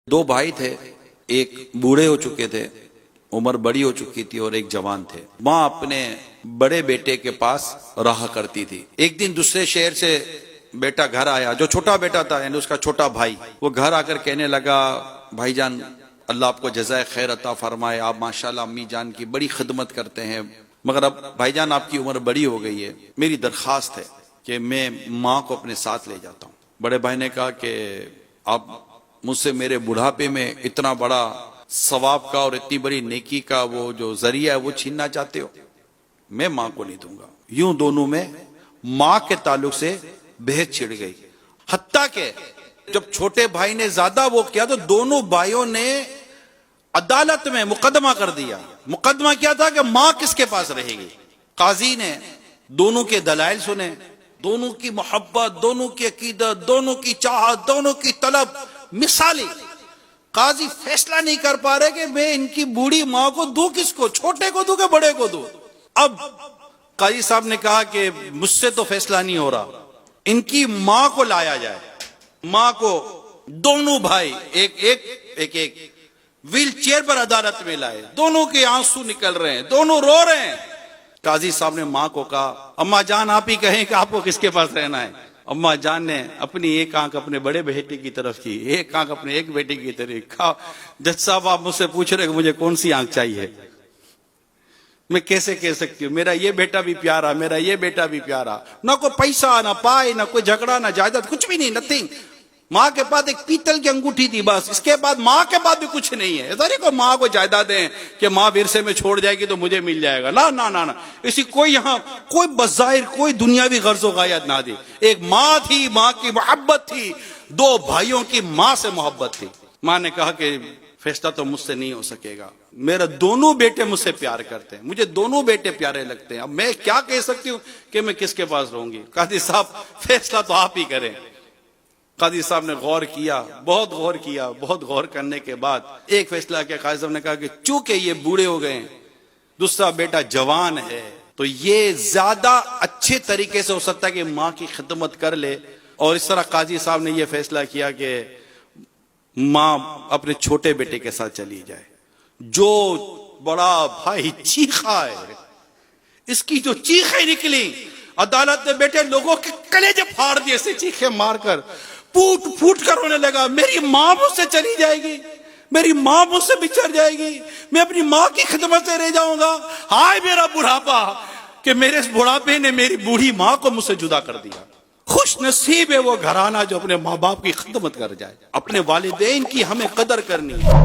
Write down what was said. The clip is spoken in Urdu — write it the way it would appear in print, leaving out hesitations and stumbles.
دو بھائی تھے، ایک بوڑھے ہو چکے تھے، عمر بڑی ہو چکی تھی، اور ایک جوان تھے۔ ماں اپنے بڑے بیٹے کے پاس رہا کرتی تھی۔ ایک دن دوسرے شہر سے بیٹا گھر آیا، جو چھوٹا بیٹا تھا یعنی اس کا چھوٹا بھائی، وہ گھر آ کر کہنے لگا، بھائی جان اللہ آپ کو جزائے خیر عطا فرمائے، آپ ماشاءاللہ امی جان کی بڑی خدمت کرتے ہیں، مگر اب بھائی جان آپ کی عمر بڑی ہو گئی ہے، میری درخواست ہے کہ میں ماں کو اپنے ساتھ لے جاتا ہوں۔ بڑے بھائی نے کہا کہ آپ مجھ سے میرے بڑھاپے میں اتنا بڑا ثواب کا اور اتنی بڑی نیکی کا وہ جو ذریعہ ہے وہ چھیننا چاہتے ہو؟ میں ماں کو نہیں دوں گا۔ یوں دونوں میں ماں کے تعلق سے بحث چھڑ گئی، حتیٰ کہ جب چھوٹے بھائی نے زیادہ وہ کیا تو دونوں بھائیوں نے عدالت میں مقدمہ کر دیا۔ مقدمہ کیا تھا کہ ماں کس کے پاس رہے گی؟ قاضی نے دونوں کے دلائل سنے، دونوں کی محبت، دونوں کی عقیدت، دونوں کی چاہت، دونوں کی طلب مثالی۔ قاضی فیصلہ نہیں کر پا رہے کہ میں ان کی بوڑھی ماں کو دوں کس کو، چھوٹے کو دوں کہ بڑے کو دوں۔ اب قاضی صاحب نے کہا کہ مجھ سے تو فیصلہ نہیں ہو رہا، ان کی ماں کو لایا جائے۔ ماں کو دونوں بھائی ایک ویل چیئر پر عدالت میں لائے، دونوں کے آنسو نکل رہے ہیں، دونوں رو رہے ہیں۔ قاضی صاحب نے ماں کو کہا، اماں جان آپ ہی کہیں کہ آپ کو کس کے پاس رہنا ہے۔ اماں جان نے اپنی ایک آنکھ اپنے بڑے بیٹے کی طرف کی، ایک آنکھ اپنے ایک بیٹے کی طرف۔ کہا جج صاحب آپ مجھ سے پوچھ رہے کہ مجھے کون سی آنکھ چاہیے، میں کیسے کہہ سکتی ہوں؟ میرا یہ بیٹا بھی پیارا، میرا یہ بیٹا بھی پیارا، نہ کوئی پیسہ نہ پائے، نہ کوئی جھگڑا نہ جائیداد، کچھ بھی نہیں، نتھنگ۔ ماں کے پاس ایک پیتل کی انگوٹھی تھی بس، اس کے بعد ماں کے بعد بھی کچھ نہیں ہے۔ ایسا نہیں کوئی ماں کو جائیدادیں کہ ماں ورثے میں چھوڑ جائے گی تو مجھے مل جائے گا، نہ نہ نہ، اسی کوئی یہاں کوئی بظاہر کوئی دنیاوی غرض و غایت نہ دی۔ ایک ماں تھی، ماں کی محبت تھی، دو بھائیوں کی ماں سے محبت تھی۔ ماں نے کہا کہ فیصلہ تو مجھ سے نہیں ہو سکے گا، میرا دونوں بیٹے مجھ سے پیار کرتے ہیں، مجھے دونوں بیٹے پیارے لگتے ہیں، اب میں کیا کہہ سکتی ہوں کہ میں کس کے پاس رہوں گی؟ قاضی صاحب فیصلہ تو آپ ہی کریں۔ قاضی صاحب نے غور کیا، بہت غور کیا، بہت غور کرنے کے بعد ایک فیصلہ کیا۔ قاضی صاحب نے کہا کہ چونکہ یہ بوڑھے ہو گئے ہیں، دوسرا بیٹا جوان ہے، تو یہ زیادہ اچھے طریقے سے ہو سکتا ہے کہ ماں کی خدمت کر لے۔ اور اس طرح قاضی صاحب نے یہ فیصلہ کیا کہ ماں اپنے چھوٹے بیٹے کے ساتھ چلی جائے۔ جو بڑا بھائی چیخا ہے، اس کی جو چیخیں نکلی، عدالت میں بیٹھے لوگوں کے کلیجے پھاڑ دیے، سے چیخیں مار کر پھوٹ پھوٹ کر رونے لگا، میری ماں مجھ سے چلی جائے گی، میری ماں مجھ سے بچھڑ جائے گی، میں اپنی ماں کی خدمت سے رہ جاؤں گا، ہائے میرا بڑھاپا کہ میرے اس بڑھاپے نے میری بوڑھی ماں کو مجھ سے جدا کر دیا۔ خوش نصیب ہے وہ گھرانہ جو اپنے ماں باپ کی خدمت کر جائے۔ اپنے والدین کی ہمیں قدر کرنی ہے۔